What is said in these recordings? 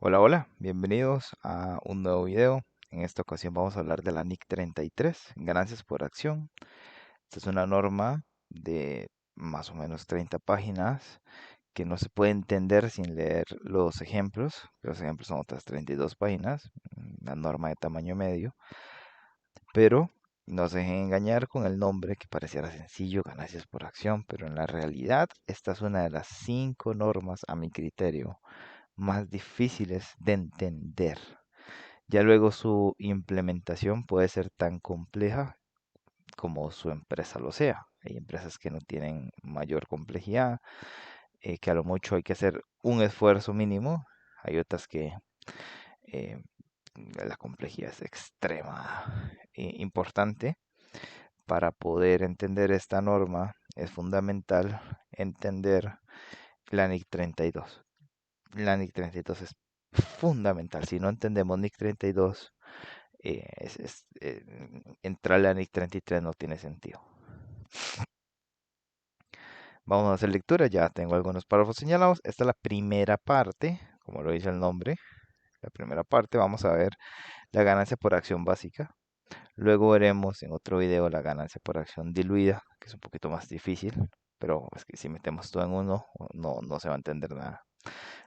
Hola, hola, bienvenidos a un nuevo video. En esta ocasión vamos a hablar de la NIC 33, ganancias por acción. Esta es una norma de más o menos 30 páginas que no se puede entender sin leer los ejemplos. Los ejemplos son otras 32 páginas, una norma de tamaño medio, pero no se dejen engañar con el nombre que pareciera sencillo, ganancias por acción, pero en la realidad esta es una de las 5 normas a mi criterio más difíciles de entender. Ya luego su implementación puede ser tan compleja como su empresa lo sea. Hay empresas que no tienen mayor complejidad, que a lo mucho hay que hacer un esfuerzo mínimo. Hay otras que eh, la complejidad es extrema e importante. Para poder entender esta norma es fundamental entender la NIC 32. La NIC 32 es fundamental. Si no entendemos NIC 32, entrarle a NIC 33 no tiene sentido. Vamos a hacer lectura, ya tengo algunos párrafos señalados. Esta es la primera parte, como lo dice el nombre. La primera parte, vamos a ver la ganancia por acción básica. Luego veremos en otro video la ganancia por acción diluida, que es un poquito más difícil, pero es que si metemos todo en uno, no se va a entender nada.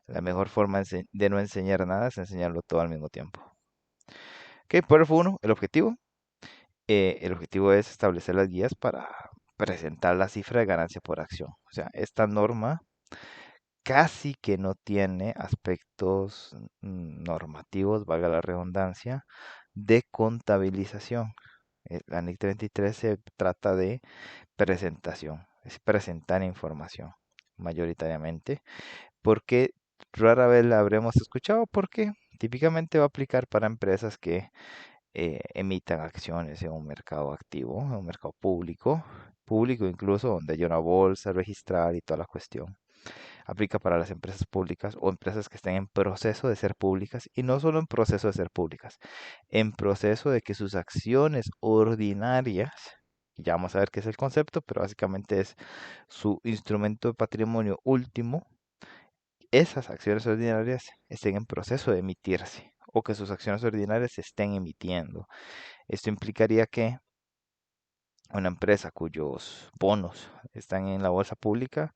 La mejor forma de no enseñar nada es enseñarlo todo al mismo tiempo. Ok, párrafo 1, el objetivo. El objetivo es establecer las guías para presentar la cifra de ganancia por acción. O sea, esta norma casi que no tiene aspectos normativos, valga la redundancia, de contabilización. La NIC 33 se trata de presentación, es presentar información mayoritariamente, porque rara vez la habremos escuchado, porque típicamente va a aplicar para empresas que emitan acciones en un mercado activo, en un mercado público, público incluso donde hay una bolsa registrar y toda la cuestión. Aplica para las empresas públicas o empresas que estén en proceso de ser públicas y no solo en proceso de ser públicas, en proceso de que sus acciones ordinarias, ya vamos a ver qué es el concepto, pero básicamente es su instrumento de patrimonio último, esas acciones ordinarias estén en proceso de emitirse o que sus acciones ordinarias se estén emitiendo. Esto implicaría que una empresa cuyos bonos están en la bolsa pública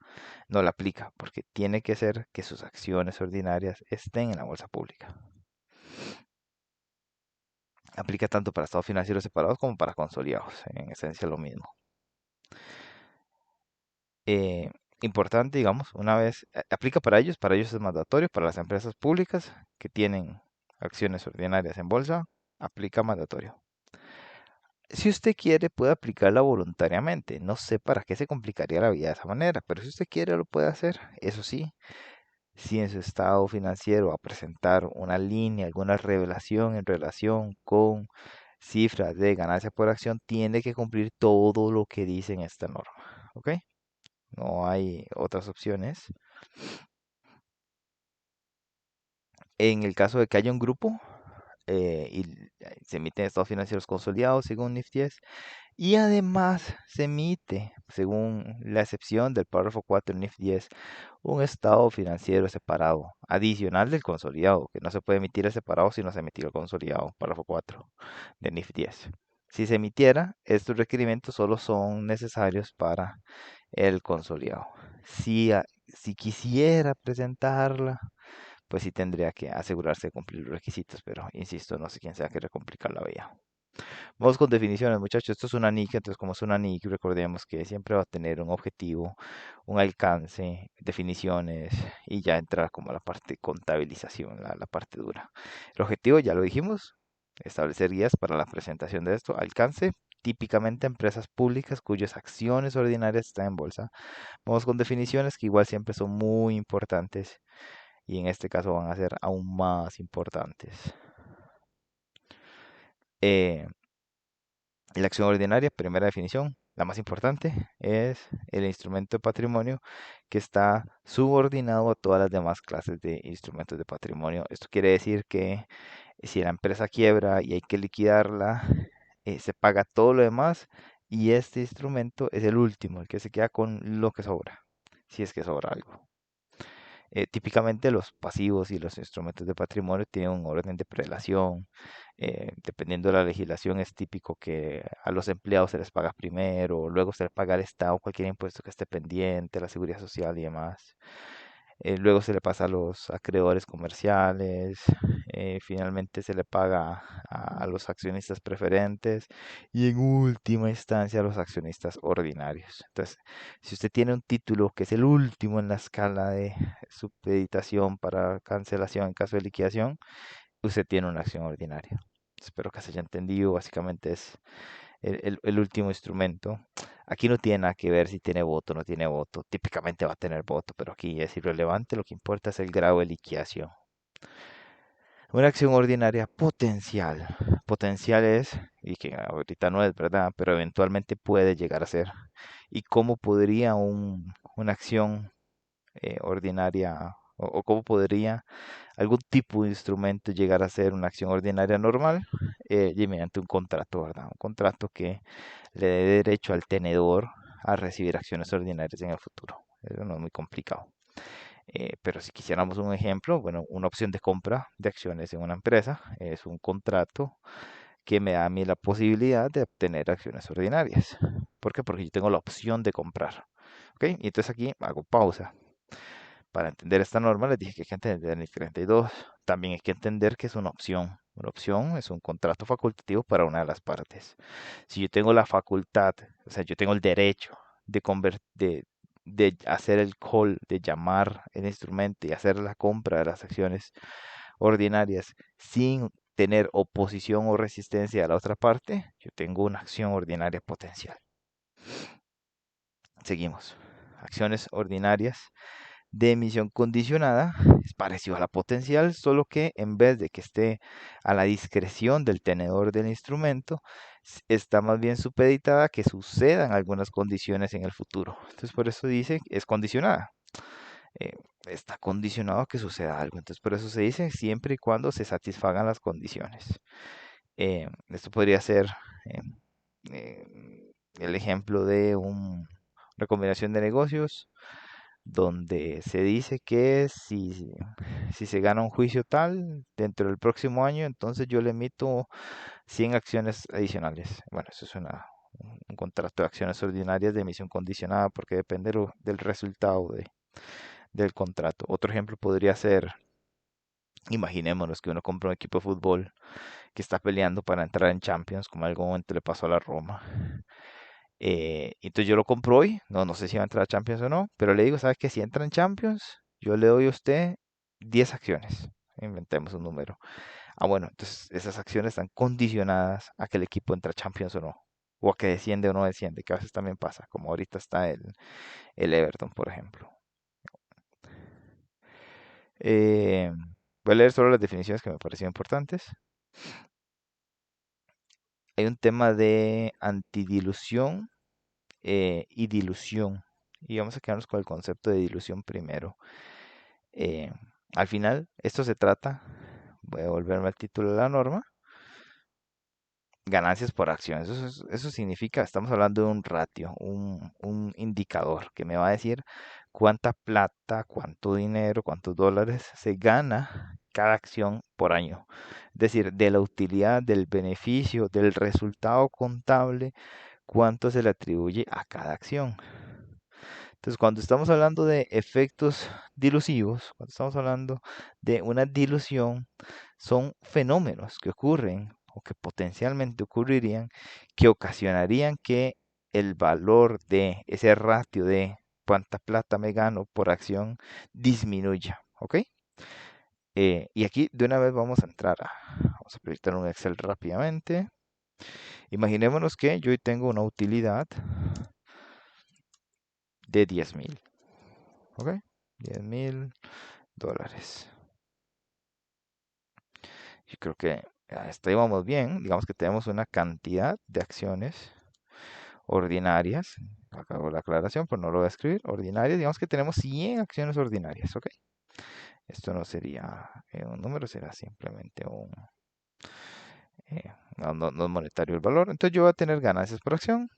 no la aplica porque tiene que ser que sus acciones ordinarias estén en la bolsa pública. Aplica tanto para estados financieros separados como para consolidados, en esencia lo mismo. Eh, Importante, digamos, una vez, aplica para ellos es mandatorio, para las empresas públicas que tienen acciones ordinarias en bolsa, aplica mandatorio. Si usted quiere, puede aplicarla voluntariamente. No sé para qué se complicaría la vida de esa manera, pero si usted quiere, lo puede hacer. Eso sí, si en su estado financiero va a presentar una línea, alguna revelación en relación con cifras de ganancia por acción, tiene que cumplir todo lo que dice en esta norma. ¿Ok? No hay otras opciones. En el caso de que haya un grupo y se emiten estados financieros consolidados según NIF 10, y además se emite, según la excepción del párrafo 4 del NIF 10, un estado financiero separado, adicional del consolidado, que no se puede emitir el separado si no se emitió el consolidado, párrafo 4 del NIF 10. Si se emitiera, estos requerimientos solo son necesarios para el consolidado. Si quisiera presentarla, pues sí tendría que asegurarse de cumplir los requisitos, pero insisto, no sé quién sea que recomplicar la vía. Vamos con definiciones, muchachos. Esto es una NIC, entonces como es una NIC, recordemos que siempre va a tener un objetivo, un alcance, definiciones y ya entra como la parte de contabilización, la parte dura. El objetivo, ya lo dijimos, establecer guías para la presentación de esto. Alcance, típicamente empresas públicas cuyas acciones ordinarias están en bolsa. Vamos con definiciones que igual siempre son muy importantes y en este caso van a ser aún más importantes. Eh, La acción ordinaria, primera definición, la más importante, es el instrumento de patrimonio que está subordinado a todas las demás clases de instrumentos de patrimonio. Esto quiere decir que si la empresa quiebra y hay que liquidarla, se paga todo lo demás y este instrumento es el último, el que se queda con lo que sobra, si es que sobra algo. Típicamente los pasivos y los instrumentos de patrimonio tienen un orden de prelación. Dependiendo de la legislación, es típico que a los empleados se les paga primero, luego se les paga al Estado cualquier impuesto que esté pendiente, la seguridad social y demás. Luego se le pasa a los acreedores comerciales, finalmente se le paga a los accionistas preferentes y en última instancia a los accionistas ordinarios. Entonces, si usted tiene un título que es el último en la escala de supeditación para cancelación en caso de liquidación, usted tiene una acción ordinaria. Espero que se haya entendido. Básicamente es el último instrumento. Aquí no tiene nada que ver si tiene voto o no tiene voto. Típicamente va a tener voto, pero aquí es irrelevante. Lo que importa es el grado de liquidación. Una acción ordinaria potencial. Potencial es, y que ahorita no es verdad, pero eventualmente puede llegar a ser. ¿Y cómo podría una acción ordinaria o cómo podría algún tipo de instrumento llegar a ser una acción ordinaria normal? Y mediante un contrato, ¿verdad? Un contrato que le dé derecho al tenedor a recibir acciones ordinarias en el futuro. Eso no es muy complicado. Pero si quisiéramos un ejemplo, bueno, una opción de compra de acciones en una empresa es un contrato que me da a mí la posibilidad de obtener acciones ordinarias. ¿Por qué? Porque yo tengo la opción de comprar. ¿Ok? Y entonces aquí hago pausa. Para entender esta norma les dije que hay que entender el 32. También hay que entender que es una opción. Una opción es un contrato facultativo para una de las partes. Si yo tengo la facultad, o sea, yo tengo el derecho de, de hacer el call, de llamar el instrumento y hacer la compra de las acciones ordinarias sin tener oposición o resistencia a la otra parte, yo tengo una acción ordinaria potencial. Seguimos. Acciones ordinarias de emisión condicionada es parecido a la potencial, solo que en vez de que esté a la discreción del tenedor del instrumento, está más bien supeditada a que sucedan algunas condiciones en el futuro. Entonces por eso dice es condicionada. eh, Está condicionado a que suceda algo. Entonces por eso se dice siempre y cuando se satisfagan las condiciones. Esto podría ser eh, el ejemplo de una combinación de negocios donde se dice que si se gana un juicio tal dentro del próximo año, entonces yo le emito 100 acciones adicionales. Bueno, eso es un contrato de acciones ordinarias de emisión condicionada porque depende del resultado del contrato. Otro ejemplo podría ser, imaginémonos que uno compra un equipo de fútbol que está peleando para entrar en Champions, como en algún momento le pasó a la Roma. Entonces yo lo compro hoy, no sé si va a entrar a Champions o no, pero le digo, ¿sabes qué? Si entra en Champions, yo le doy a usted 10 acciones. Inventemos un número. Ah, bueno, entonces esas acciones están condicionadas a que el equipo entre a Champions o no. O a que desciende o no desciende, que a veces también pasa, como ahorita está el Everton, por ejemplo. Eh, Voy a leer solo las definiciones que me parecieron importantes. Hay un tema de antidilución y dilución. Y vamos a quedarnos con el concepto de dilución primero. Eh, Al final, esto se trata, voy a volverme al título de la norma, ganancias por acción. Eso significa, estamos hablando de un ratio, un indicador que me va a decir cuánta plata, cuánto dinero, cuántos dólares se gana cada acción por año. Es decir, de la utilidad, del beneficio, del resultado contable, cuánto se le atribuye a cada acción. Entonces, cuando estamos hablando de efectos dilusivos, cuando estamos hablando de una dilución, son fenómenos que ocurren o que potencialmente ocurrirían que ocasionarían que el valor de ese ratio de cuánta plata me gano por acción disminuya, ¿ok? Y aquí de una vez vamos a entrar vamos a proyectar un Excel rápidamente. Imaginémonos que yo hoy tengo una utilidad de 10.000, ¿ok? 10.000 dólares. Yo creo que hasta ahí vamos bien. Digamos que tenemos una cantidad de acciones ordinarias. Acabo la aclaración, pero no lo voy a escribir. Ordinarias. Digamos que tenemos 100 acciones ordinarias, ¿ok? Esto no sería un número, será simplemente no es monetario el valor. Entonces yo voy a tener ganancias por acción.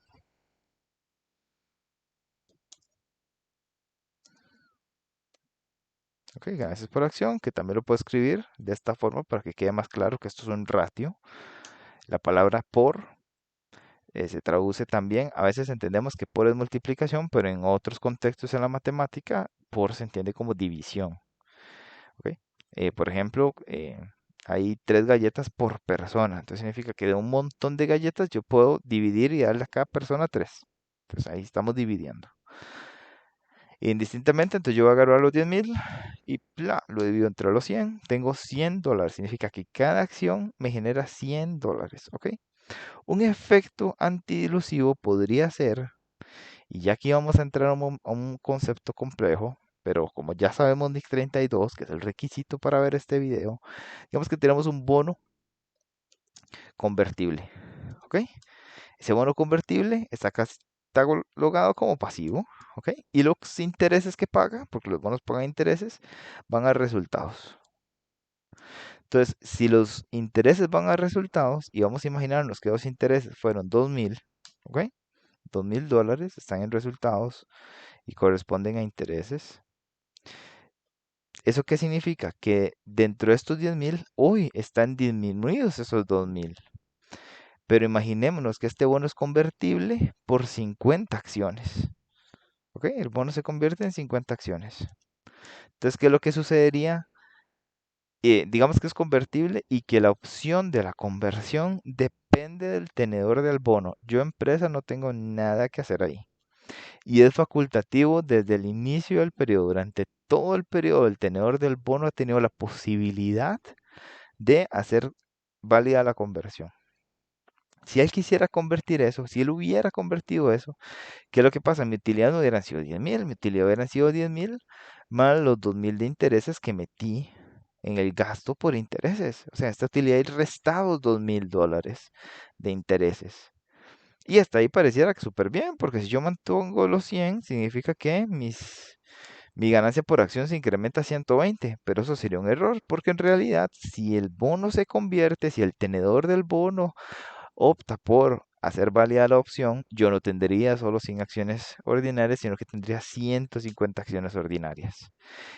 Ok, ganancias por acción, que también lo puedo escribir de esta forma para que quede más claro que esto es un ratio. La palabra por se traduce también, a veces entendemos que por es multiplicación, pero en otros contextos en la matemática, por se entiende como división. ¿Ok? Por ejemplo, hay 3 galletas por persona, entonces significa que de un montón de galletas yo puedo dividir y darle a cada persona 3. Entonces ahí estamos dividiendo. Indistintamente, entonces yo voy a agarrar los 10.000 y lo divido entre los 100. Tengo $100. Significa que cada acción me genera $100. ¿Ok? Un efecto antidilusivo podría ser, y ya aquí vamos a entrar a un concepto complejo, pero como ya sabemos NIC 32, que es el requisito para ver este video, digamos que tenemos un bono convertible. ¿Ok? Ese bono convertible está catalogado como pasivo, ¿ok? Y los intereses que paga, porque los bonos pagan intereses, van a resultados. Entonces, si los intereses van a resultados, y vamos a imaginarnos que los intereses fueron 2.000, ¿ok? $2.000 están en resultados y corresponden a intereses. ¿Eso qué significa? Que dentro de estos 10.000, hoy están disminuidos esos 2.000. Pero imaginémonos que este bono es convertible por 50 acciones. ¿Ok? El bono se convierte en 50 acciones. Entonces, ¿qué es lo que sucedería? Digamos que es convertible y que la opción de la conversión depende del tenedor del bono. Yo, empresa, no tengo nada que hacer ahí. Y es facultativo desde el inicio del periodo. Durante todo el periodo, el tenedor del bono ha tenido la posibilidad de hacer válida la conversión. Si él quisiera convertir eso, si él hubiera convertido eso, ¿qué es lo que pasa? Mi utilidad no hubieran sido 10.000, mi utilidad hubieran sido 10.000 más los 2.000 de intereses que metí en el gasto por intereses. O sea, esta utilidad es restados $2.000 de intereses. Y hasta ahí pareciera que súper bien, porque si yo mantengo los 100, significa que mi ganancia por acción se incrementa a 120, pero eso sería un error, porque en realidad, si el bono se convierte, si el tenedor del bono opta por hacer válida la opción, yo no tendría solo 100 acciones ordinarias, sino que tendría 150 acciones ordinarias.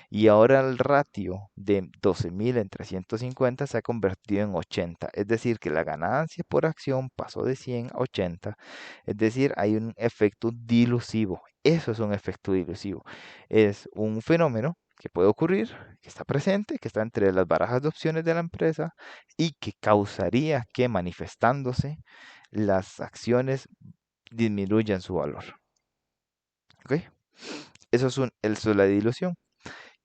Y ahora el ratio de 12.000 entre 150 se ha convertido en 80. Es decir, que la ganancia por acción pasó de 100 a 80. Es decir, hay un efecto dilusivo. Eso es un efecto dilusivo. Es un fenómeno que puede ocurrir, que está presente, que está entre las barajas de opciones de la empresa y que causaría que manifestándose las acciones disminuyan su valor. ¿Ok? Eso es la dilución.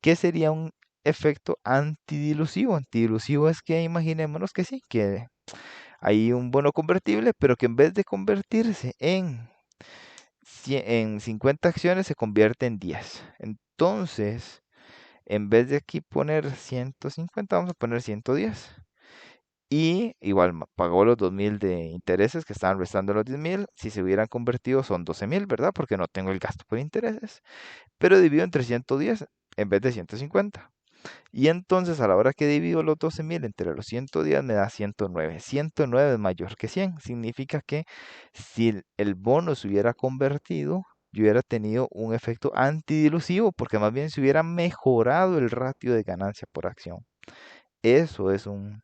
¿Qué sería un efecto antidilusivo? Antidilusivo es que imaginémonos que sí, que hay un bono convertible, pero que en vez de convertirse en 50 acciones, se convierte en 10. Entonces, en vez de aquí poner 150, vamos a poner 110. Y igual pagó los 2.000 de intereses que estaban restando los 10.000. Si se hubieran convertido son 12.000, ¿verdad? Porque no tengo el gasto por intereses. Pero divido entre 110 en vez de 150. Y entonces a la hora que divido los 12.000 entre los 110 me da 109. 109 es mayor que 100. Significa que si el bono se hubiera convertido, yo hubiera tenido un efecto antidilusivo porque más bien se hubiera mejorado el ratio de ganancia por acción. Eso es un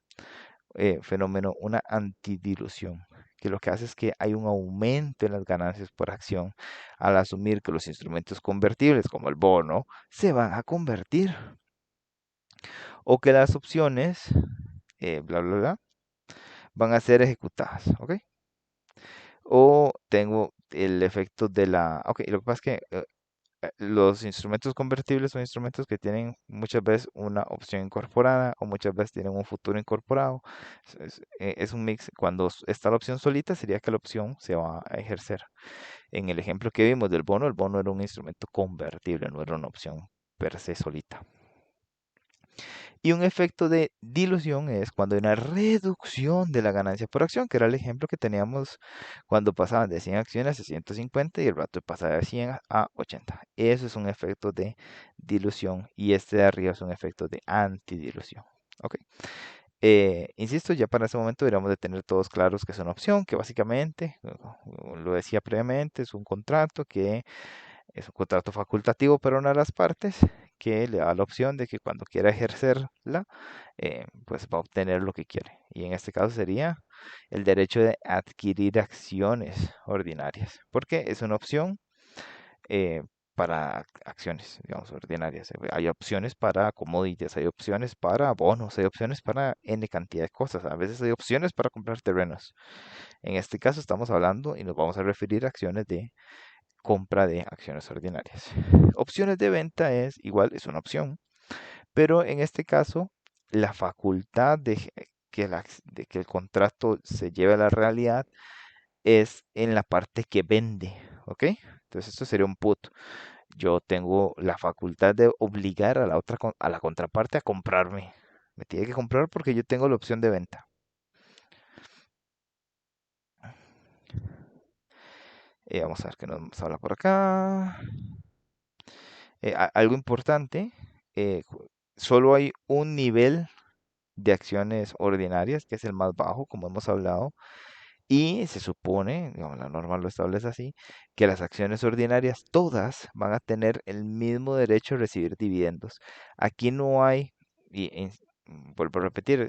fenómeno, una antidilución, que lo que hace es que hay un aumento en las ganancias por acción al asumir que los instrumentos convertibles como el bono se van a convertir o que las opciones, bla, bla, bla, van a ser ejecutadas, ¿ok? O tengo el efecto de la... Ok, lo que pasa es que los instrumentos convertibles son instrumentos que tienen muchas veces una opción incorporada o muchas veces tienen un futuro incorporado. Es un mix. Cuando está la opción solita, sería que la opción se va a ejercer. En el ejemplo que vimos del bono, el bono era un instrumento convertible, no era una opción per se solita. Y un efecto de dilución es cuando hay una reducción de la ganancia por acción, que era el ejemplo que teníamos cuando pasaban de 100 acciones a 150 y el rato pasaba de 100 a 80. Eso es un efecto de dilución y este de arriba es un efecto de antidilución. ¿Ok? Insisto, ya para ese momento deberíamos de tener todos claros que es una opción, que básicamente, como lo decía previamente, es un contrato que es un contrato facultativo para una de las partes que le da la opción de que cuando quiera ejercerla, pues va a obtener lo que quiere. Y en este caso sería el derecho de adquirir acciones ordinarias, porque es una opción eh, para acciones, digamos, ordinarias. Hay opciones para commodities, hay opciones para bonos, hay opciones para N cantidad de cosas. A veces hay opciones para comprar terrenos. En este caso estamos hablando y nos vamos a referir a acciones de compra de acciones ordinarias. Opciones de venta es igual, es una opción, pero en este caso la facultad de que el contrato se lleve a la realidad es en la parte que vende, ¿ok? Entonces esto sería un put. Yo tengo la facultad de obligar a la a la contraparte a comprarme. Me tiene que comprar porque yo tengo la opción de venta. Vamos a ver qué nos habla por acá. Algo importante, solo hay un nivel de acciones ordinarias, que es el más bajo, como hemos hablado, y se supone, digamos, la norma lo establece así, que las acciones ordinarias todas van a tener el mismo derecho a recibir dividendos. Aquí no hay, vuelvo a repetir,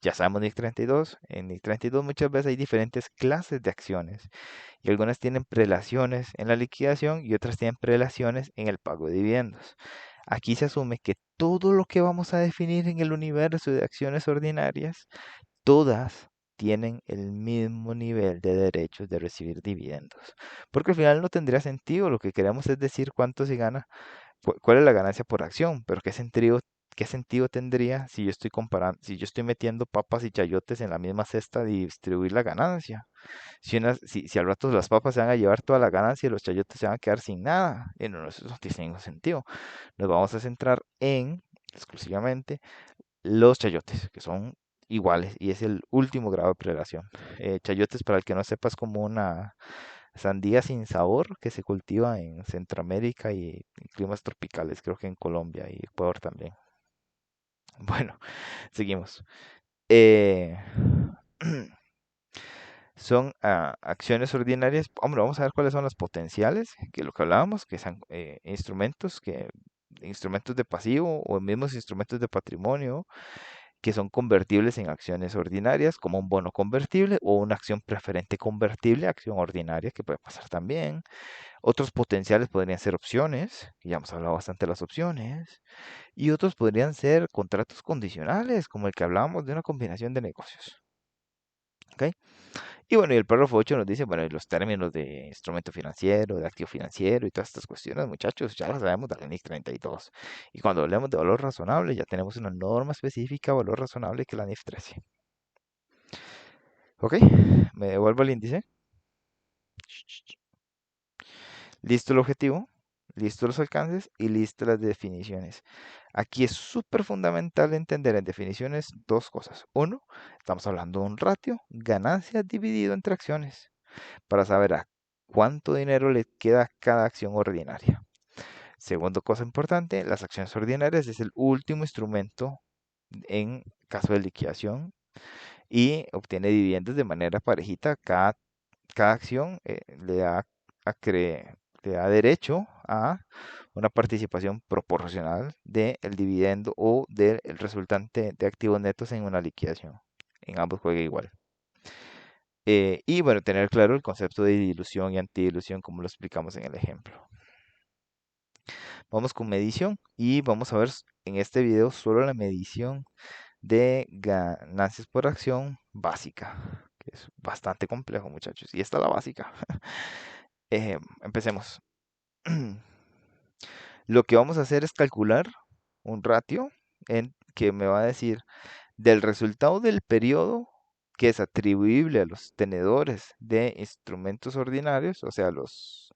ya sabemos NIC 32, en NIC 32 muchas veces hay diferentes clases de acciones y algunas tienen prelaciones en la liquidación y otras tienen prelaciones en el pago de dividendos. Aquí se asume que todo lo que vamos a definir en el universo de acciones ordinarias, todas tienen el mismo nivel de derechos de recibir dividendos. Porque al final no tendría sentido, lo que queremos es decir cuánto se gana, cuál es la ganancia por acción, pero qué sentido tendría si yo estoy comparando, si yo estoy metiendo papas y chayotes en la misma cesta de distribuir la ganancia. Si al rato las papas se van a llevar toda la ganancia y los chayotes se van a quedar sin nada, y no, eso no tiene ningún sentido. Nos vamos a centrar en exclusivamente los chayotes, que son iguales y es el último grado de prelación. Chayotes, para el que no sepa, es como una sandía sin sabor que se cultiva en Centroamérica y en climas tropicales, creo que en Colombia y Ecuador también. Bueno, seguimos. Eh, son acciones ordinarias. Hombre, vamos a ver cuáles son las potenciales, que lo que hablábamos, que son instrumentos de pasivo o mismos instrumentos de patrimonio que son convertibles en acciones ordinarias, como un bono convertible o una acción preferente convertible, acción ordinaria, que puede pasar también. Otros potenciales podrían ser opciones, que ya hemos hablado bastante de las opciones, y otros podrían ser contratos condicionales, como el que hablábamos de una combinación de negocios. ¿Ok? Y bueno, y el párrafo 8 nos dice, bueno, y los términos de instrumento financiero, de activo financiero y todas estas cuestiones, muchachos, ya las sabemos de la NIC 32. Y cuando hablemos de valor razonable, ya tenemos una norma específica de valor razonable que es la NIF 13. ¿Ok? Me devuelvo el índice. Listo el objetivo, listo los alcances y listas las definiciones. Aquí es súper fundamental entender en definiciones dos cosas. Uno, estamos hablando de un ratio, ganancia dividido entre acciones, para saber a cuánto dinero le queda a cada acción ordinaria. Segundo cosa importante, las acciones ordinarias es el último instrumento en caso de liquidación y obtiene dividendos de manera parejita. Cada acción le da derecho a una participación proporcional del dividendo o del resultante de activos netos en una liquidación. En ambos juega igual. Y bueno, tener claro el concepto de dilución y antidilución como lo explicamos en el ejemplo. Vamos con medición y vamos a ver en este video solo la medición de ganancias por acción básica, que es bastante complejo, muchachos. Y esta es la básica. Empecemos. Lo que vamos a hacer es calcular un ratio que me va a decir del resultado del periodo que es atribuible a los tenedores de instrumentos ordinarios, o sea, los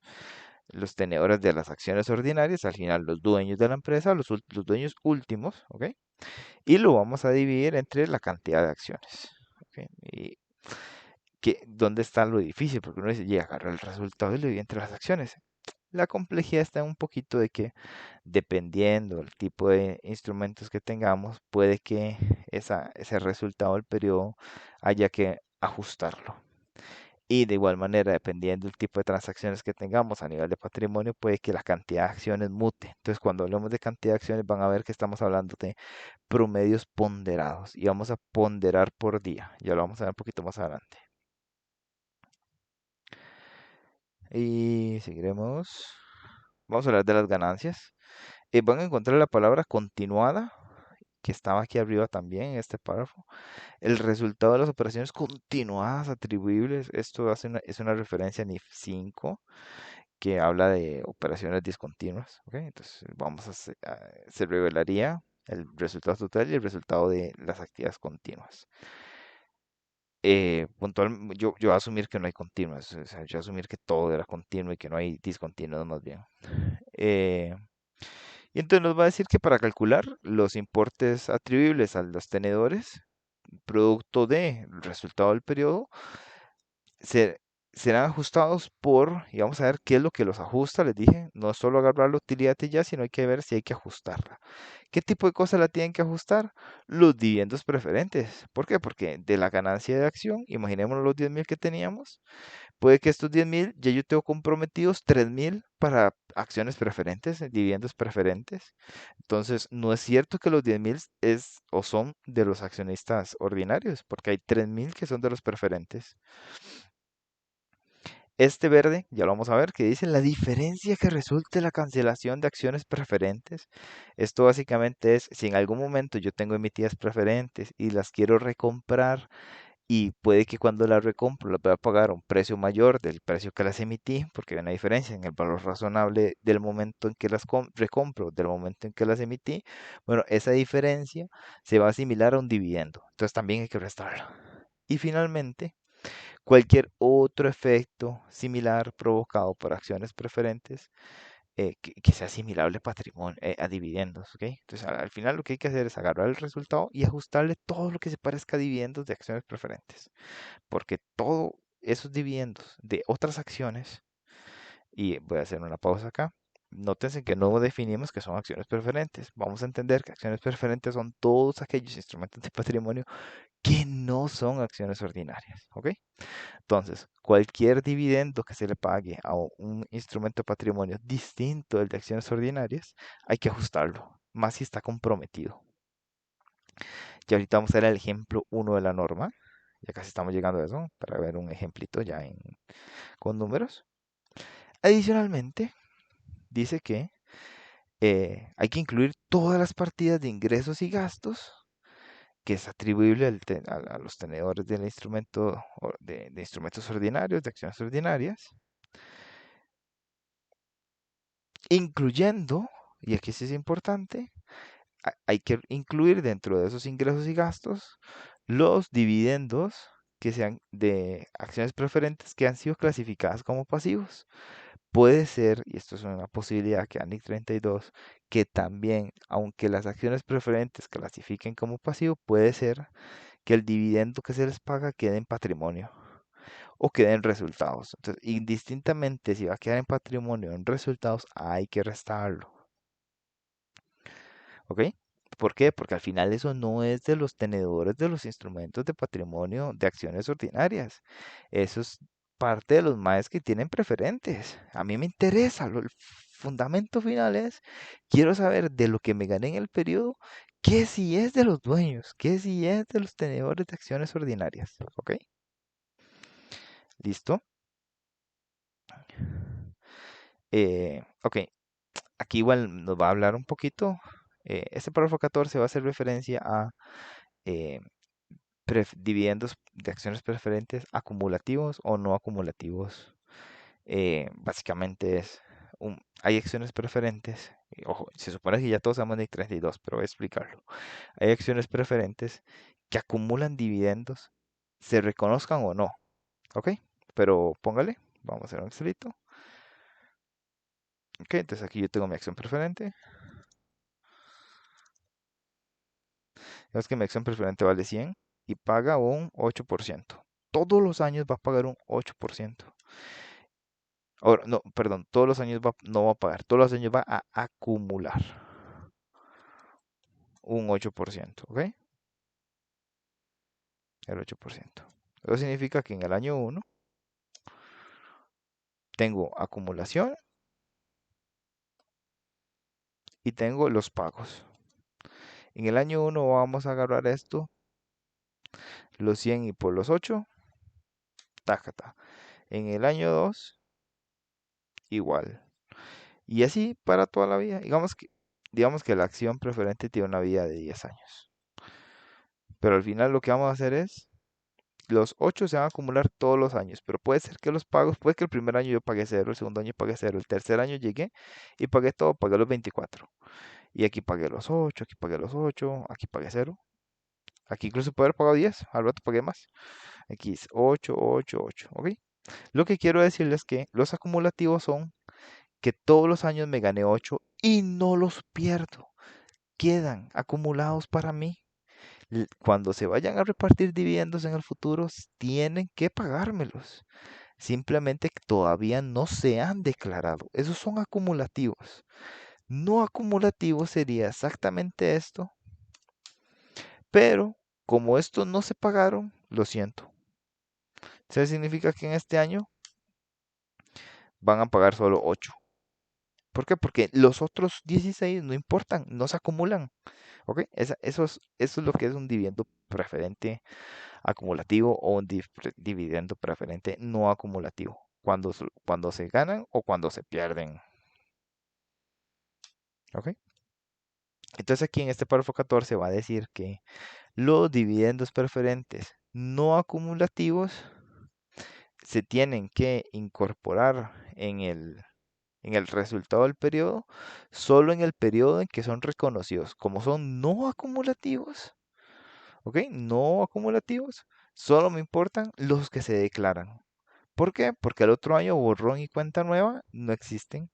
tenedores de las acciones ordinarias, al final los dueños de la empresa, los dueños últimos, ¿ok? Y lo vamos a dividir entre la cantidad de acciones. ¿Ok? Y ¿dónde está lo difícil? Porque uno dice, llega a agarrar el resultado y lo divide entre las acciones. La complejidad está un poquito de que dependiendo del tipo de instrumentos que tengamos, puede que ese resultado del periodo haya que ajustarlo. Y de igual manera, dependiendo del tipo de transacciones que tengamos a nivel de patrimonio, puede que la cantidad de acciones mute. Entonces, cuando hablemos de cantidad de acciones, van a ver que estamos hablando de promedios ponderados y vamos a ponderar por día. Ya lo vamos a ver un poquito más adelante. Y seguiremos. Vamos a hablar de las ganancias. Van a encontrar la palabra continuada, que estaba aquí arriba también en este párrafo. El resultado de las operaciones continuadas atribuibles, esto es una referencia a NIF 5 que habla de operaciones discontinuas. ¿Ok? Entonces se revelaría el resultado total y el resultado de las actividades continuas. Yo voy a asumir que no hay continuas, o sea, yo voy a asumir que todo era continuo y que no hay discontinuos más bien. Eh, y entonces nos va a decir que para calcular los importes atribuibles a los tenedores, producto del resultado del periodo, se- serán ajustados y vamos a ver qué es lo que los ajusta, les dije, no es solo agarrar la utilidad y ya, sino hay que ver si hay que ajustarla. ¿Qué tipo de cosas la tienen que ajustar? Los dividendos preferentes. ¿Por qué? Porque de la ganancia de acción, imaginémonos los 10.000 que teníamos, puede que estos 10.000 ya yo tengo comprometidos 3.000 para acciones preferentes, dividendos preferentes. Entonces, no es cierto que los 10.000 es o son de los accionistas ordinarios, porque hay 3.000 que son de los preferentes. Este verde, ya lo vamos a ver, que dice la diferencia que resulte de la cancelación de acciones preferentes. Esto básicamente es, si en algún momento yo tengo emitidas preferentes y las quiero recomprar y puede que cuando las recompro las voy a pagar a un precio mayor del precio que las emití, porque hay una diferencia en el valor razonable del momento en que las recompro, del momento en que las emití, bueno, esa diferencia se va a asimilar a un dividendo. Entonces también hay que restarlo. Y finalmente, cualquier otro efecto similar provocado por acciones preferentes que sea asimilable a dividendos, ¿ok? Entonces, al final lo que hay que hacer es agarrar el resultado y ajustarle todo lo que se parezca a dividendos de acciones preferentes, porque todos esos dividendos de otras acciones, y voy a hacer una pausa acá, nótense que no definimos que son acciones preferentes. Vamos a entender que acciones preferentes son todos aquellos instrumentos de patrimonio que no son acciones ordinarias, ¿ok? Entonces, cualquier dividendo que se le pague a un instrumento de patrimonio distinto del de acciones ordinarias, hay que ajustarlo, más si está comprometido. Y ahorita vamos a ver el ejemplo uno de la norma. Ya casi estamos llegando a eso, para ver un ejemplito con números. Adicionalmente, dice que hay que incluir todas las partidas de ingresos y gastos que es atribuible a los tenedores del instrumento de instrumentos ordinarios, de acciones ordinarias, incluyendo, y aquí sí es importante, hay que incluir dentro de esos ingresos y gastos los dividendos que sean de acciones preferentes que han sido clasificadas como pasivos. Puede ser, y esto es una posibilidad que ANIC 32, que también, aunque las acciones preferentes clasifiquen como pasivo, puede ser que el dividendo que se les paga quede en patrimonio o quede en resultados. Entonces, indistintamente si va a quedar en patrimonio o en resultados, hay que restarlo. ¿Ok? ¿Por qué? Porque al final eso no es de los tenedores de los instrumentos de patrimonio de acciones ordinarias. Eso es parte de los maes que tienen preferentes. A mí me interesa. El fundamento final es, quiero saber de lo que me gané en el periodo, qué si es de los dueños, qué si es de los tenedores de acciones ordinarias. ¿Ok? ¿Listo? Ok, aquí igual nos va a hablar un poquito. Este párrafo 14 va a hacer referencia a eh, dividendos de acciones preferentes acumulativos o no acumulativos. Básicamente hay acciones preferentes, y ojo, se supone que ya todos sabemos de 32, pero voy a explicarlo. Hay acciones preferentes que acumulan dividendos, se reconozcan o no, ¿ok? Pero póngale, vamos a hacer un Excelito. Ok, entonces aquí yo tengo mi acción preferente. Es que mi acción preferente vale 100 y paga un 8%. Todos los años va a pagar un 8%. Ahora, no, perdón, todos los años no va a pagar, todos los años va a acumular un 8%, ¿ok? El 8%. Eso significa que en el año 1 Tengo acumulación y tengo los pagos. En el año uno vamos a agarrar esto, los 100 y por los 8, tácata. En el año 2 igual. Y así para toda la vida. Digamos que la acción preferente tiene una vida de 10 años. Pero al final lo que vamos a hacer es, los 8 se van a acumular todos los años, pero puede ser que los pagos, puede que el primer año yo pagué cero, el segundo año pagué cero, el tercer año llegué y pagué todo, pagué los 24. Y aquí pagué los 8, aquí pagué los 8, aquí pagué cero. Aquí incluso puedo haber pagado 10, al rato pagué más. Aquí es 8, 8, 8, ¿ok? Lo que quiero decirles es que los acumulativos son que todos los años me gané 8 y no los pierdo. Quedan acumulados para mí. Cuando se vayan a repartir dividendos en el futuro, tienen que pagármelos. Simplemente que todavía no se han declarado. Esos son acumulativos. No acumulativo sería exactamente esto, pero como estos no se pagaron, lo siento. Eso significa que en este año van a pagar solo 8. ¿Por qué? Porque los otros 16 no importan, no se acumulan. ¿Ok? Eso es lo que es un dividendo preferente acumulativo o un dividendo preferente no acumulativo. Cuando se ganan o cuando se pierden. ¿Ok? Entonces aquí en este párrafo 14 va a decir que los dividendos preferentes no acumulativos se tienen que incorporar en el resultado del periodo solo en el periodo en que son reconocidos. Como son no acumulativos, ¿ok? No acumulativos, solo me importan los que se declaran. ¿Por qué? Porque el otro año borrón y cuenta nueva no existen.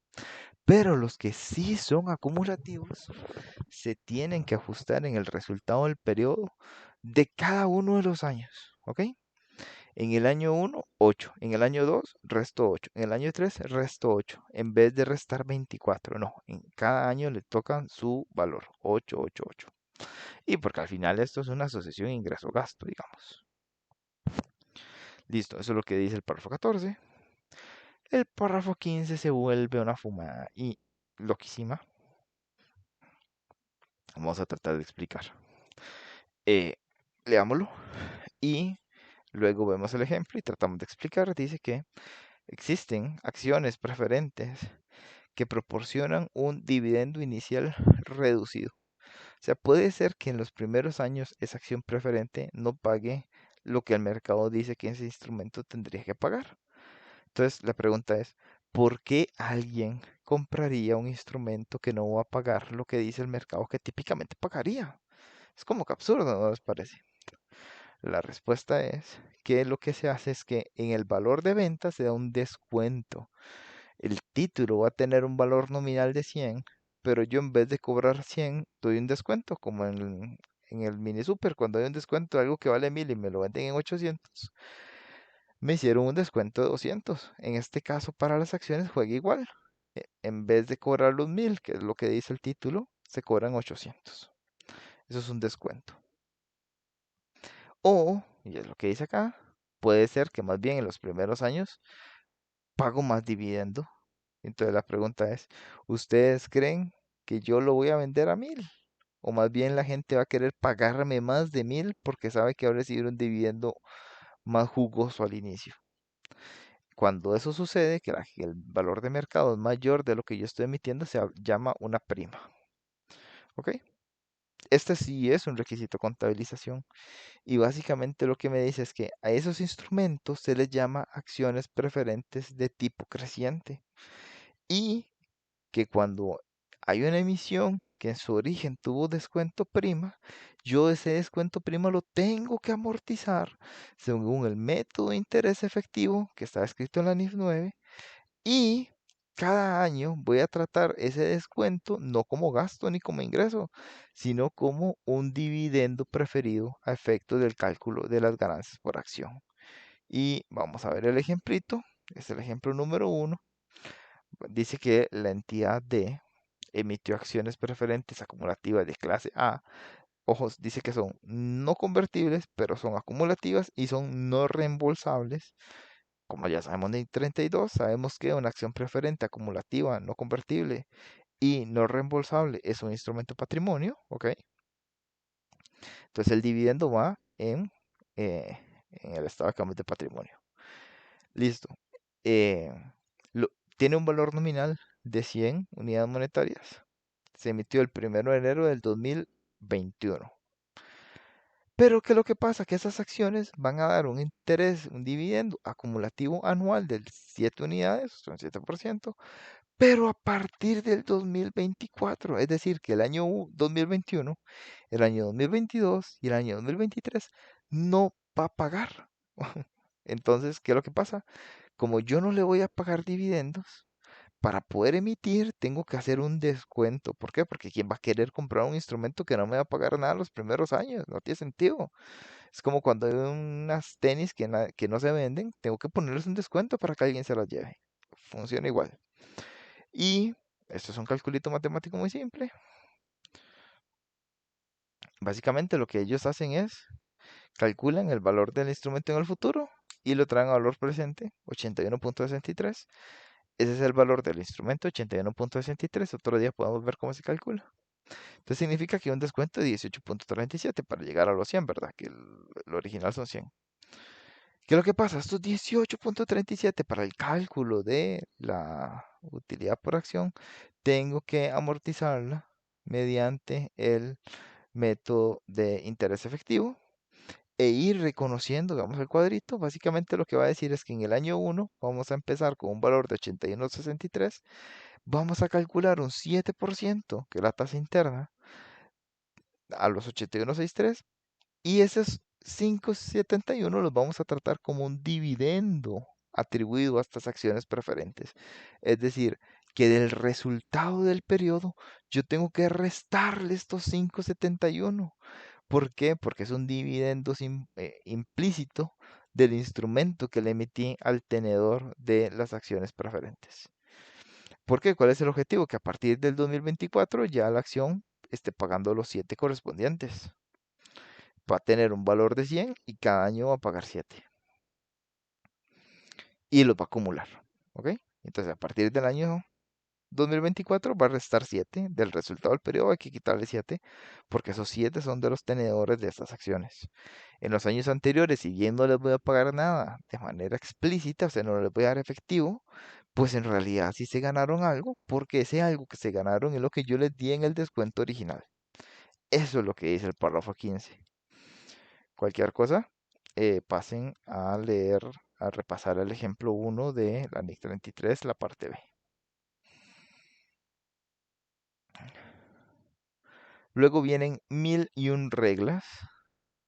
Pero los que sí son acumulativos se tienen que ajustar en el resultado del periodo de cada uno de los años. ¿Ok? En el año uno 8. En el año 2 resto 8. En el año 3 resto 8. En vez de restar 24. No, en cada año le tocan su valor. 8, 8, 8. Y porque al final esto es una asociación ingreso-gasto, digamos. Listo, eso es lo que dice el párrafo 14. El párrafo 15 se vuelve una fumada y loquísima. Vamos a tratar de explicar. Eh, Leámoslo y luego vemos el ejemplo y tratamos de explicar. Dice que existen acciones preferentes que proporcionan un dividendo inicial reducido. O sea, puede ser que en los primeros años esa acción preferente no pague lo que el mercado dice que ese instrumento tendría que pagar. Entonces, la pregunta es, ¿por qué alguien compraría un instrumento que no va a pagar lo que dice el mercado que típicamente pagaría? Es como que absurdo, ¿no les parece? La respuesta es que lo que se hace es que en el valor de venta se da un descuento. El título va a tener un valor nominal de 100, pero yo en vez de cobrar 100, doy un descuento, como en el mini super, cuando hay un descuento de algo que vale 1000 y me lo venden en 800, me hicieron un descuento de 200. En este caso, para las acciones juega igual. En vez de cobrar los 1000, que es lo que dice el título, se cobran 800. Eso es un descuento. O, y es lo que dice acá, puede ser que más bien en los primeros años pago más dividendo. Entonces la pregunta es, ¿ustedes creen que yo lo voy a vender a 1000? O más bien la gente va a querer pagarme más de 1000 porque sabe que va a recibir un dividendo más jugoso al inicio. Cuando eso sucede, que el valor de mercado es mayor de lo que yo estoy emitiendo, llama una prima. ¿Ok? Este sí es un requisito de contabilización. Y básicamente lo que me dice es que a esos instrumentos se les llama acciones preferentes de tipo creciente. Y que cuando hay una emisión que en su origen tuvo descuento prima, yo ese descuento prima lo tengo que amortizar según el método de interés efectivo que está escrito en la NIF 9 y cada año voy a tratar ese descuento no como gasto ni como ingreso, sino como un dividendo preferido a efectos del cálculo de las ganancias por acción. Y vamos a ver el ejemplito. Es el ejemplo número uno. Dice que la entidad D emitió acciones preferentes acumulativas de clase A. Ojos, dice que son no convertibles, pero son acumulativas y son no reembolsables Como ya sabemos de 32, sabemos que una acción preferente acumulativa no convertible y no reembolsable es un instrumento patrimonio, ¿ok? Entonces el dividendo va en el estado de cambios de patrimonio. Listo. Eh, Tiene un valor nominal de 100 unidades monetarias. Se emitió el 1 de enero del 2021. Pero ¿qué es lo que pasa? Que esas acciones van a dar un interés, un dividendo acumulativo anual de 7 unidades, son 7%, pero a partir del 2024, es decir, que el año 2021, el año 2022 y el año 2023 no va a pagar. Entonces, ¿qué es lo que pasa? Como yo no le voy a pagar dividendos, para poder emitir tengo que hacer un descuento. ¿Por qué? Porque ¿quién va a querer comprar un instrumento que no me va a pagar nada los primeros años? No tiene sentido. Es como cuando hay unas tenis que no se venden, tengo que ponerles un descuento para que alguien se las lleve. Funciona igual. Y esto es un calculito matemático muy simple. Básicamente lo que ellos hacen es calculan el valor del instrumento en el futuro y lo traen a valor presente, 81.63. Ese es el valor del instrumento, 81.63. Otro día podemos ver cómo se calcula. Entonces significa que un descuento de 18.37 para llegar a los 100, ¿verdad? Que el original son 100. ¿Qué es lo que pasa? Estos 18.37 para el cálculo de la utilidad por acción, tengo que amortizarla mediante el método de interés efectivo e ir reconociendo, digamos, el cuadrito. Básicamente lo que va a decir es que en el año 1 vamos a empezar con un valor de 81.63, vamos a calcular un 7%, que es la tasa interna, a los 81.63, y esos 5.71 los vamos a tratar como un dividendo atribuido a estas acciones preferentes. Es decir, que del resultado del periodo yo tengo que restarle estos 5.71. ¿Por qué? Porque es un dividendo implícito del instrumento que le emití al tenedor de las acciones preferentes. ¿Por qué? ¿Cuál es el objetivo? Que a partir del 2024 ya la acción esté pagando los 7 correspondientes. Va a tener un valor de 100 y cada año va a pagar 7. Y los va a acumular. ¿Ok? Entonces a partir del año 2024 va a restar 7. Del resultado del periodo hay que quitarle 7 porque esos 7 son de los tenedores de estas acciones. En los años anteriores, si bien no les voy a pagar nada de manera explícita, o sea, no les voy a dar efectivo, pues en realidad sí se ganaron algo, porque ese algo que se ganaron es lo que yo les di en el descuento original. Eso es lo que dice el párrafo 15. Cualquier cosa, pasen a leer, a repasar el ejemplo 1 de la NIC 33, la parte B. Luego vienen 1001 reglas.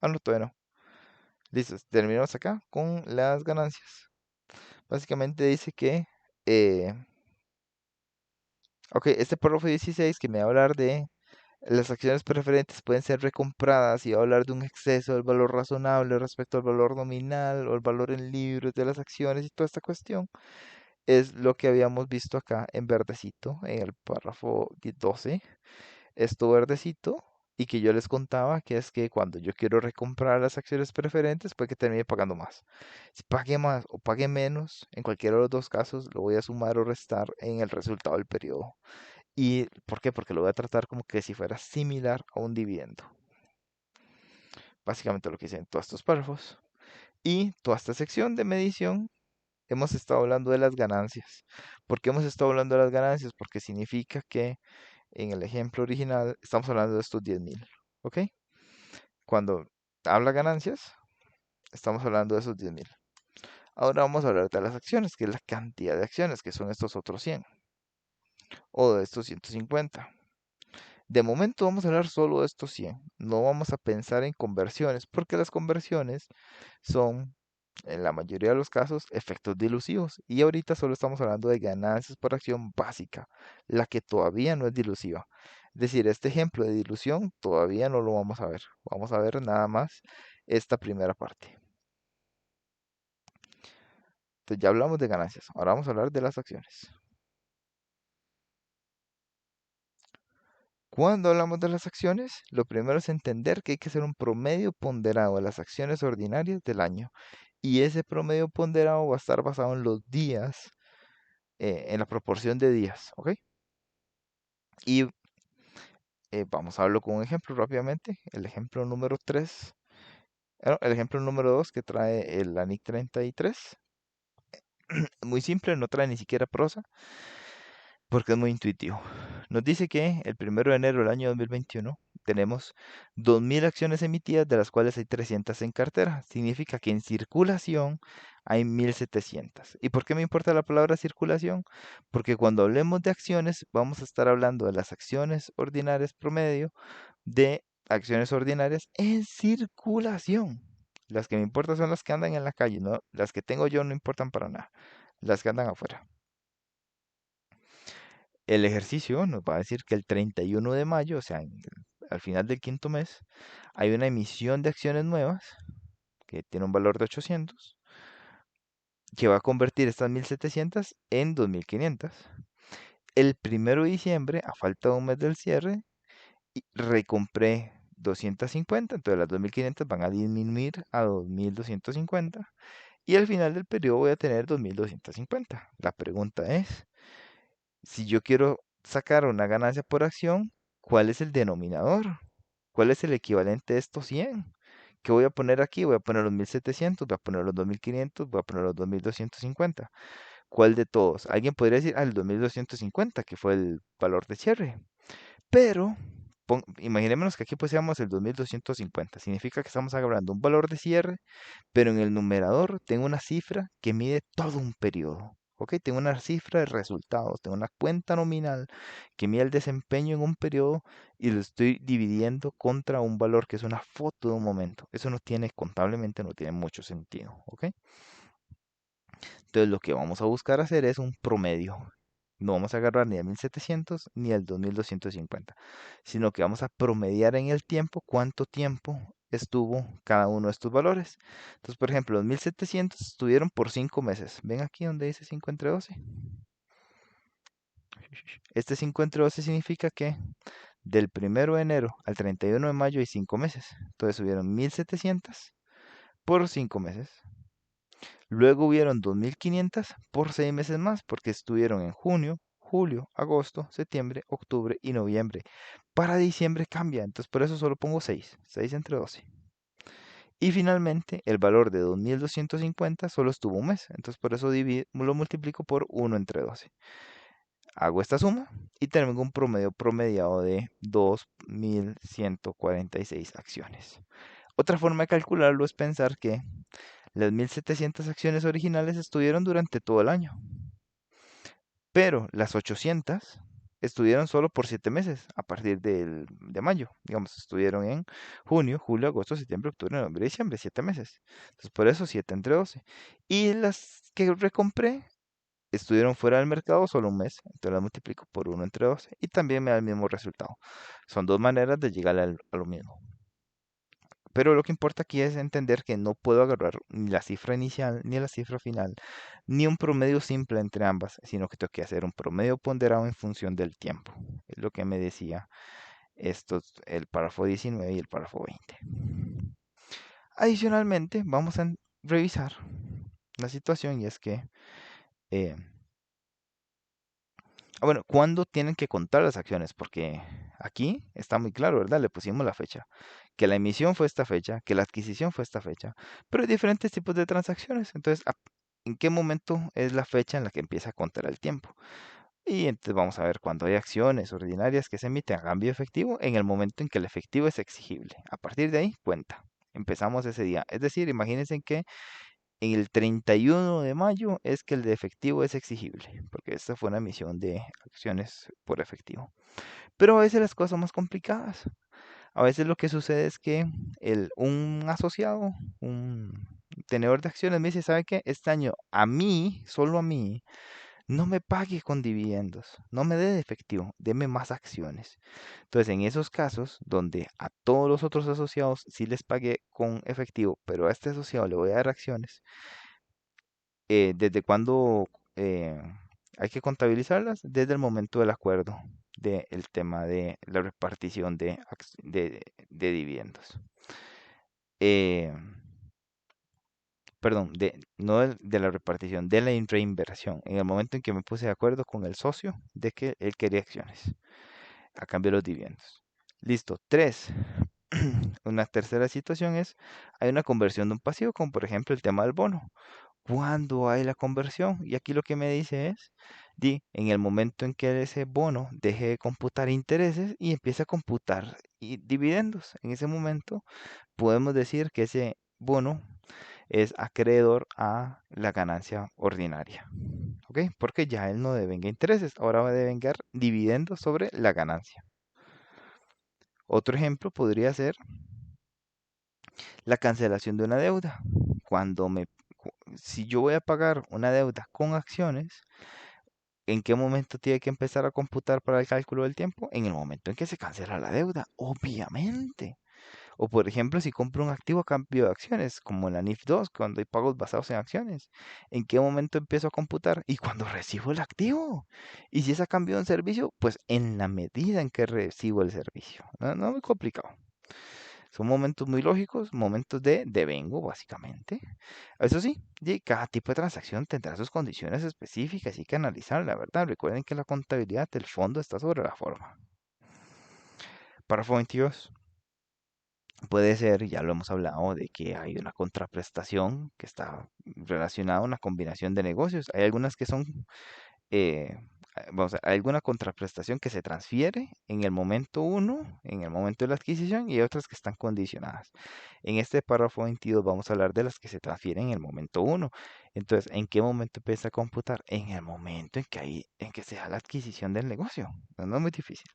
Ah, no, todavía no. Listo, terminamos acá con las ganancias. Básicamente dice que, eh, ok, este párrafo 16 que me va a hablar de las acciones preferentes pueden ser recompradas y va a hablar de un exceso del valor razonable respecto al valor nominal o el valor en libros de las acciones y toda esta cuestión. Es lo que habíamos visto acá en verdecito en el párrafo 12. Esto verdecito y que yo les contaba que es que cuando yo quiero recomprar las acciones preferentes puede que termine pagando más. Si pague más o pague menos, en cualquiera de los dos casos lo voy a sumar o restar en el resultado del periodo. ¿Y por qué? Porque lo voy a tratar como que si fuera similar a un dividendo. Básicamente lo que dicen todos estos párrafos. Y toda esta sección de medición hemos estado hablando de las ganancias. ¿Por qué hemos estado hablando de las ganancias? Porque significa que en el ejemplo original estamos hablando de estos 10.000. ¿Ok? Cuando habla ganancias, estamos hablando de esos 10.000. Ahora vamos a hablar de las acciones, que es la cantidad de acciones, que son estos otros 100 o de estos 150. De momento vamos a hablar solo de estos 100. No vamos a pensar en conversiones, porque las conversiones son, en la mayoría de los casos, efectos dilusivos. Y ahorita solo estamos hablando de ganancias por acción básica, la que todavía no es dilusiva. Es decir, este ejemplo de dilución todavía no lo vamos a ver. Vamos a ver nada más esta primera parte. Entonces ya hablamos de ganancias. Ahora vamos a hablar de las acciones. Cuando hablamos de las acciones, lo primero es entender que hay que hacer un promedio ponderado de las acciones ordinarias del año y ese promedio ponderado va a estar basado en los días, en la proporción de días, ¿ok? Y vamos a verlo con un ejemplo rápidamente. El ejemplo número 3, el ejemplo número 2 que trae el ANIC 33. Muy simple, no trae ni siquiera prosa, porque es muy intuitivo. Nos dice que el 1 de enero del año 2021 tenemos 2.000 acciones emitidas, de las cuales hay 300 en cartera. Significa que en circulación hay 1.700. ¿Y por qué me importa la palabra circulación? Porque cuando hablemos de acciones, vamos a estar hablando de las acciones ordinarias promedio, de acciones ordinarias en circulación. Las que me importan son las que andan en la calle, ¿no? Las que tengo yo no importan para nada. Las que andan afuera. El ejercicio nos va a decir que el 31 de mayo, o sea, al final del quinto mes, hay una emisión de acciones nuevas que tiene un valor de 800, que va a convertir estas 1.700 en 2.500. El 1 de diciembre, a falta de un mes del cierre, recompré 250, entonces las 2.500 van a disminuir a 2.250 y al final del periodo voy a tener 2.250. La pregunta es, si yo quiero sacar una ganancia por acción, ¿cuál es el denominador? ¿Cuál es el equivalente de estos 100? ¿Qué voy a poner aquí? Voy a poner los 1.700, voy a poner los 2.500, voy a poner los 2.250. ¿Cuál de todos? Alguien podría decir, el 2.250, que fue el valor de cierre. Pero, imaginémonos que aquí pusiéramos el 2.250. Significa que estamos hablando de un valor de cierre, pero en el numerador tengo una cifra que mide todo un periodo. ¿Ok? Tengo una cifra de resultados, tengo una cuenta nominal que mide el desempeño en un periodo y lo estoy dividiendo contra un valor que es una foto de un momento. Eso no tiene, contablemente, no tiene mucho sentido. ¿Ok? Entonces lo que vamos a buscar hacer es un promedio. No vamos a agarrar ni el 1.700 ni el 2.250, sino que vamos a promediar en el tiempo cuánto tiempo estuvo cada uno de estos valores. Entonces, por ejemplo, los 1.700 estuvieron por 5 meses. ¿Ven aquí donde dice 5 entre 12? Este 5 entre 12 significa que del 1 de enero al 31 de mayo hay 5 meses. Entonces subieron 1.700 por 5 meses. Luego hubieron 2.500 por 6 meses más, porque estuvieron en junio, julio, agosto, septiembre, octubre y noviembre. Para diciembre cambia, entonces por eso solo pongo 6, 6 entre 12. Y finalmente, el valor de 2.250 solo estuvo un mes, entonces por eso lo multiplico por 1 entre 12. Hago esta suma y tengo un promedio promediado de 2.146 acciones. Otra forma de calcularlo es pensar que las 1.700 acciones originales estuvieron durante todo el año, pero las 800 estuvieron solo por 7 meses a partir de mayo. Digamos, estuvieron en junio, julio, agosto, septiembre, octubre, noviembre, diciembre, 7 meses. Entonces, por eso 7 entre 12. Y las que recompré estuvieron fuera del mercado solo un mes. Entonces las multiplico por 1 entre 12 y también me da el mismo resultado. Son dos maneras de llegar a lo mismo. Pero lo que importa aquí es entender que no puedo agarrar ni la cifra inicial ni la cifra final, ni un promedio simple entre ambas, sino que tengo que hacer un promedio ponderado en función del tiempo. Es lo que me decía el párrafo 19 y el párrafo 20. Adicionalmente, vamos a revisar la situación y es que, eh, bueno, ¿cuándo tienen que contar las acciones? Porque aquí está muy claro, ¿verdad? Le pusimos la fecha, que la emisión fue esta fecha, que la adquisición fue esta fecha, pero hay diferentes tipos de transacciones. Entonces, ¿en qué momento es la fecha en la que empieza a contar el tiempo? Y entonces vamos a ver cuando hay acciones ordinarias que se emiten a cambio efectivo, en el momento en que el efectivo es exigible. A partir de ahí, cuenta. Empezamos ese día. Es decir, imagínense que en el 31 de mayo es que el de efectivo es exigible, porque esta fue una emisión de acciones por efectivo. Pero a veces las cosas son más complicadas. A veces lo que sucede es que un asociado, un tenedor de acciones me dice, ¿sabe qué? Este año a mí, solo a mí, no me pague con dividendos, no me dé de efectivo, deme más acciones. Entonces, en esos casos donde a todos los otros asociados sí les pagué con efectivo, pero a este asociado le voy a dar acciones, ¿desde cuándo hay que contabilizarlas? Desde el momento del acuerdo del tema de la repartición de dividendos. Eh, perdón, no de la repartición, de la reinversión, en el momento en que me puse de acuerdo con el socio de que él quería acciones a cambio de los dividendos. Listo. Tres. Una tercera situación es, hay una conversión de un pasivo, como por ejemplo el tema del bono. ¿Cuándo hay la conversión? Y aquí lo que me dice es, en el momento en que ese bono deje de computar intereses y empiece a computar dividendos. En ese momento podemos decir que ese bono es acreedor a la ganancia ordinaria. ¿Ok? Porque ya él no devenga intereses, ahora va a devengar dividendos sobre la ganancia. Otro ejemplo podría ser la cancelación de una deuda. Cuando me, si yo voy a pagar una deuda con acciones, ¿en qué momento tiene que empezar a computar para el cálculo del tiempo? En el momento en que se cancela la deuda, obviamente. O por ejemplo, si compro un activo a cambio de acciones, como en la NIF 2, cuando hay pagos basados en acciones, ¿en qué momento empiezo a computar? Y cuando recibo el activo. Y si es a cambio de un servicio, pues en la medida en que recibo el servicio. No, no muy complicado. Son momentos muy lógicos, momentos de devengo, básicamente. Eso sí, cada tipo de transacción tendrá sus condiciones específicas y hay que analizar, la verdad. Recuerden que la contabilidad del fondo está sobre la forma. Párrafo 22. Puede ser, ya lo hemos hablado, de que hay una contraprestación que está relacionada a una combinación de negocios. Hay algunas que son, eh, vamos a hay alguna contraprestación que se transfiere en el momento uno, en el momento de la adquisición, y hay otras que están condicionadas. En este párrafo 22 vamos a hablar de las que se transfieren en el momento uno. Entonces, ¿en qué momento empieza a computar? En el momento en que se da la adquisición del negocio. No, no es muy difícil.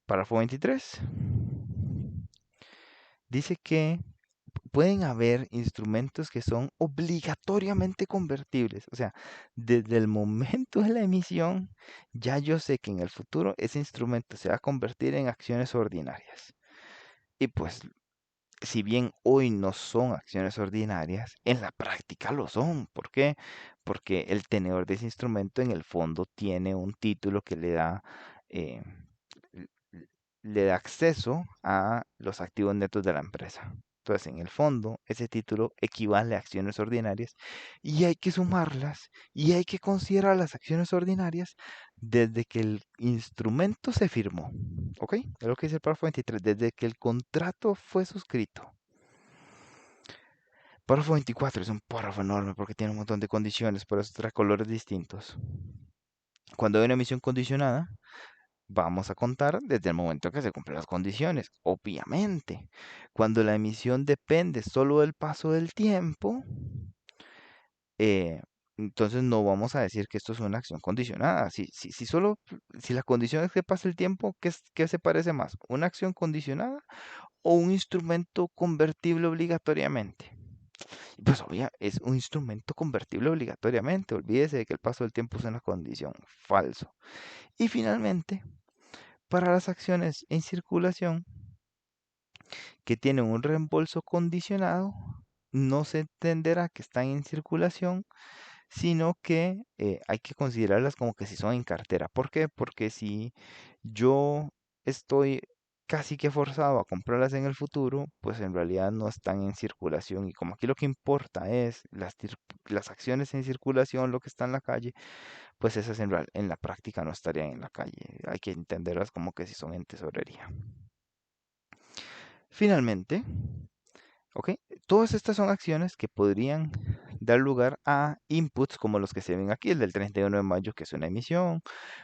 Párrafo 23. Dice que pueden haber instrumentos que son obligatoriamente convertibles. O sea, desde el momento de la emisión, ya yo sé que en el futuro ese instrumento se va a convertir en acciones ordinarias. Y pues, si bien hoy no son acciones ordinarias, en la práctica lo son. ¿Por qué? Porque el tenedor de ese instrumento en el fondo tiene un título que eh, le da acceso a los activos netos de la empresa. Entonces, en el fondo, ese título equivale a acciones ordinarias y hay que sumarlas y hay que considerar las acciones ordinarias desde que el instrumento se firmó. ¿Ok? Es lo que dice el párrafo 23, desde que el contrato fue suscrito. Párrafo 24 es un párrafo enorme porque tiene un montón de condiciones, por eso trae colores distintos. Cuando hay una emisión condicionada, vamos a contar desde el momento que se cumplen las condiciones, obviamente. Cuando la emisión depende solo del paso del tiempo, eh, entonces no vamos a decir que esto es una acción condicionada. Si la condición es que pase el tiempo, ¿qué se parece más? ¿Una acción condicionada o un instrumento convertible obligatoriamente? Pues obvia, es un instrumento convertible obligatoriamente. Olvídese de que el paso del tiempo es una condición. Falso. Y finalmente, para las acciones en circulación que tienen un reembolso condicionado, no se entenderá que están en circulación, sino que hay que considerarlas como que si son en cartera. ¿Por qué? Porque si yo estoy casi que forzado a comprarlas en el futuro, pues en realidad no están en circulación. Y como aquí lo que importa es las acciones en circulación, lo que está en la calle, pues esas en la práctica no estarían en la calle. Hay que entenderlas como que si son en tesorería. Finalmente, ¿ok? Todas estas son acciones que podrían dar lugar a inputs como los que se ven aquí, el del 31 de mayo, que es una emisión,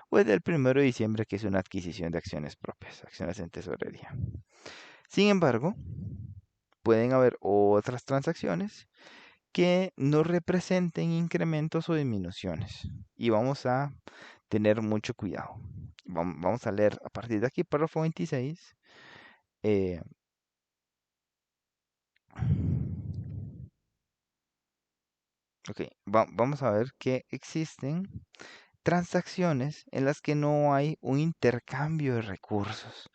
o el del 1 de diciembre, que es una adquisición de acciones propias, acciones en tesorería. Sin embargo, pueden haber otras transacciones que no representen incrementos o disminuciones. Y vamos a tener mucho cuidado. Vamos a leer a partir de aquí, párrafo 26. eh, ok, vamos a ver que existen transacciones en las que no hay un intercambio de recursos,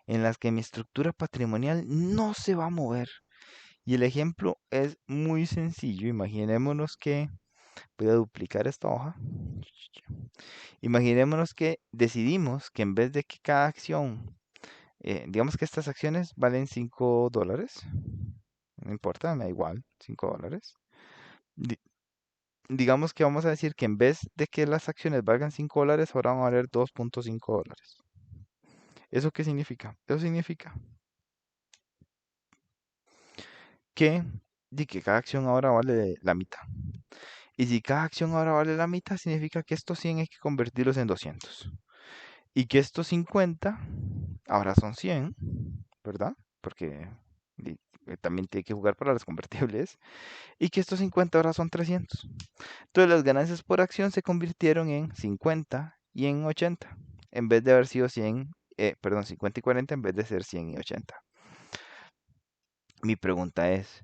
en las que mi estructura patrimonial no se va a mover. Y el ejemplo es muy sencillo. Imaginémonos que, voy a duplicar esta hoja. Imaginémonos que decidimos que en vez de que cada acción, digamos que estas acciones valen $5, no importa, me da igual, $5. Di- digamos que vamos a decir que en vez de que las acciones valgan $5, ahora van a valer $2.5. ¿Eso qué significa? Eso significa que, que cada acción ahora vale la mitad. Y si cada acción ahora vale la mitad, significa que estos 100 hay que convertirlos en 200. Y que estos 50 ahora son 100, ¿verdad? Porque también tiene que jugar para los convertibles. Y que estos 50 ahora son 300. Entonces las ganancias por acción se convirtieron en 50 y en 80. En vez de haber sido 100, perdón, 50 y 40 en vez de ser 100 y 80. Mi pregunta es,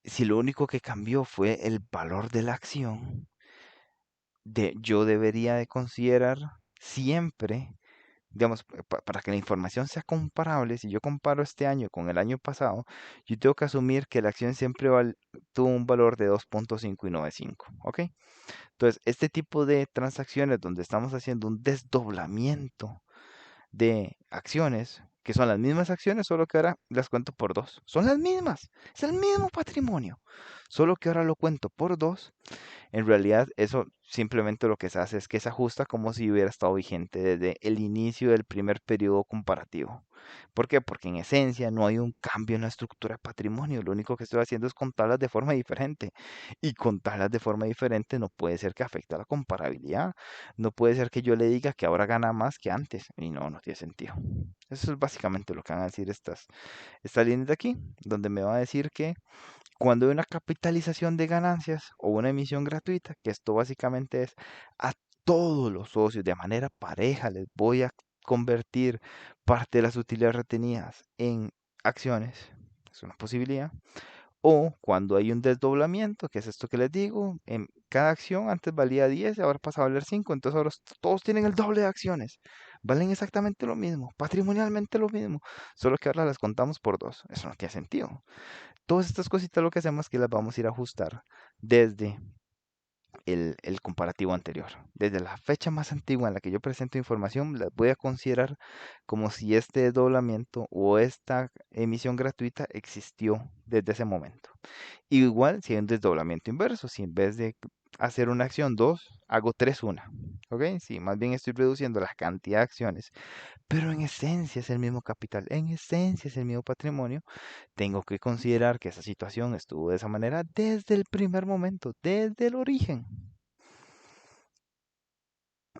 si lo único que cambió fue el valor de la acción, yo debería de considerar siempre, digamos, para que la información sea comparable, si yo comparo este año con el año pasado, yo tengo que asumir que la acción siempre tuvo un valor de 2.5 y no de 5, ¿ok? Entonces, este tipo de transacciones donde estamos haciendo un desdoblamiento de acciones, que son las mismas acciones, solo que ahora las cuento por dos. Son las mismas, es el mismo patrimonio, solo que ahora lo cuento por dos. En realidad, eso simplemente lo que se hace es que se ajusta como si hubiera estado vigente desde el inicio del primer periodo comparativo. ¿Por qué? Porque en esencia no hay un cambio en la estructura de patrimonio. Lo único que estoy haciendo es contarlas de forma diferente. Y contarlas de forma diferente no puede ser que afecte a la comparabilidad. No puede ser que yo le diga que ahora gana más que antes. Y no, no tiene sentido. Eso es básicamente lo que van a decir estas líneas de aquí, donde me va a decir que cuando hay una capitalización de ganancias o una emisión gratuita, que esto básicamente es a todos los socios de manera pareja, les voy a convertir parte de las utilidades retenidas en acciones, es una posibilidad. O cuando hay un desdoblamiento, que es esto que les digo, en cada acción antes valía 10, ahora pasa a valer 5, entonces ahora todos tienen el doble de acciones. Valen exactamente lo mismo, patrimonialmente lo mismo, solo que ahora las contamos por dos. Eso no tiene sentido. Todas estas cositas lo que hacemos es que las vamos a ir a ajustar desde el comparativo anterior. Desde la fecha más antigua en la que yo presento información, las voy a considerar como si este desdoblamiento o esta emisión gratuita existió desde ese momento. Igual si hay un desdoblamiento inverso, si en vez de hacer una acción 2 hago 3 una. ¿Ok? Si más bien estoy reduciendo la cantidad de acciones, pero en esencia es el mismo capital, en esencia es el mismo patrimonio, tengo que considerar que esa situación estuvo de esa manera desde el primer momento, desde el origen.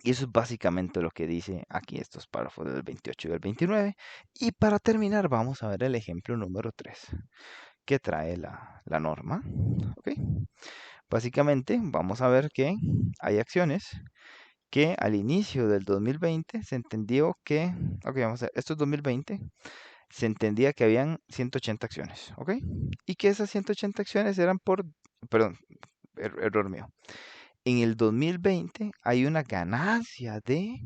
Y eso es básicamente lo que dice aquí estos párrafos del 28 y del 29. Y para terminar, vamos a ver el ejemplo número 3 que trae la norma. ¿Ok? Básicamente, vamos a ver que hay acciones que al inicio del 2020 se entendió que, ok, vamos a ver, esto es 2020, se entendía que habían 180 acciones, ¿ok? Y que esas 180 acciones eran perdón, error mío. En el 2020 hay una ganancia de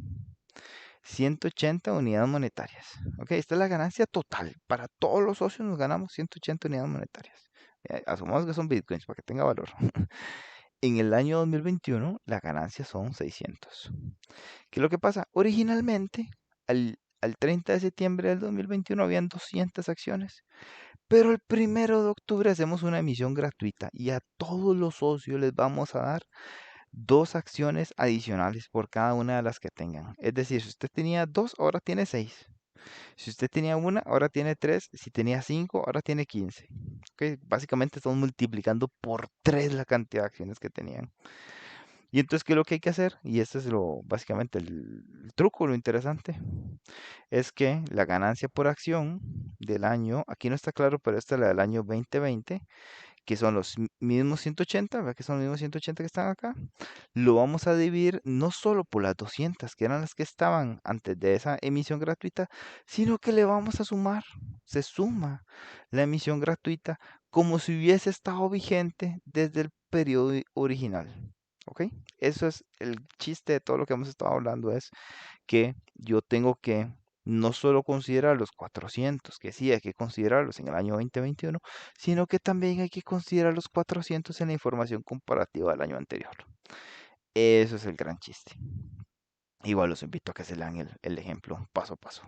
180 unidades monetarias, ¿ok? Esta es la ganancia total. Para todos los socios nos ganamos 180 unidades monetarias. Asumamos que son bitcoins para que tenga valor. En el año 2021 la ganancia son 600. ¿Qué es lo que pasa? Originalmente, al 30 de septiembre del 2021 habían 200 acciones. Pero el 1 de octubre hacemos una emisión gratuita y a todos los socios les vamos a dar dos acciones adicionales por cada una de las que tengan. Es decir, si usted tenía dos, ahora tiene seis. Si usted tenía una, ahora tiene tres. Si tenía cinco, ahora tiene 15. Ok, básicamente estamos multiplicando por tres la cantidad de acciones que tenían. Y entonces, ¿qué es lo que hay que hacer? Y este es básicamente el truco, lo interesante, es que la ganancia por acción del año, aquí no está claro, pero esta es la del año 2020, que son los mismos 180, ¿verdad? Que son los mismos 180 que están acá, lo vamos a dividir no solo por las 200, que eran las que estaban antes de esa emisión gratuita, sino que le vamos a sumar, se suma la emisión gratuita como si hubiese estado vigente desde el periodo original. ¿Ok? Eso es el chiste de todo lo que hemos estado hablando, es que yo tengo que no solo considerar los 400, que sí hay que considerarlos en el año 2021, sino que también hay que considerar los 400 en la información comparativa del año anterior. Eso es el gran chiste. Igual los invito a que se lean el ejemplo paso a paso.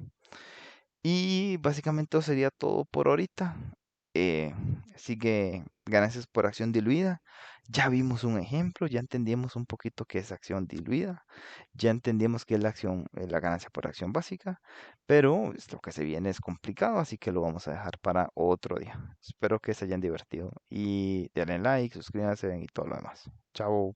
Y básicamente eso sería todo por ahorita. eh, sigue ganancias por acción diluida. Ya vimos un ejemplo, ya entendimos un poquito qué es acción diluida, ya entendimos qué es la acción, la ganancia por acción básica, pero lo que se viene es complicado, así que lo vamos a dejar para otro día. Espero que se hayan divertido y denle like, suscríbanse y todo lo demás. Chao.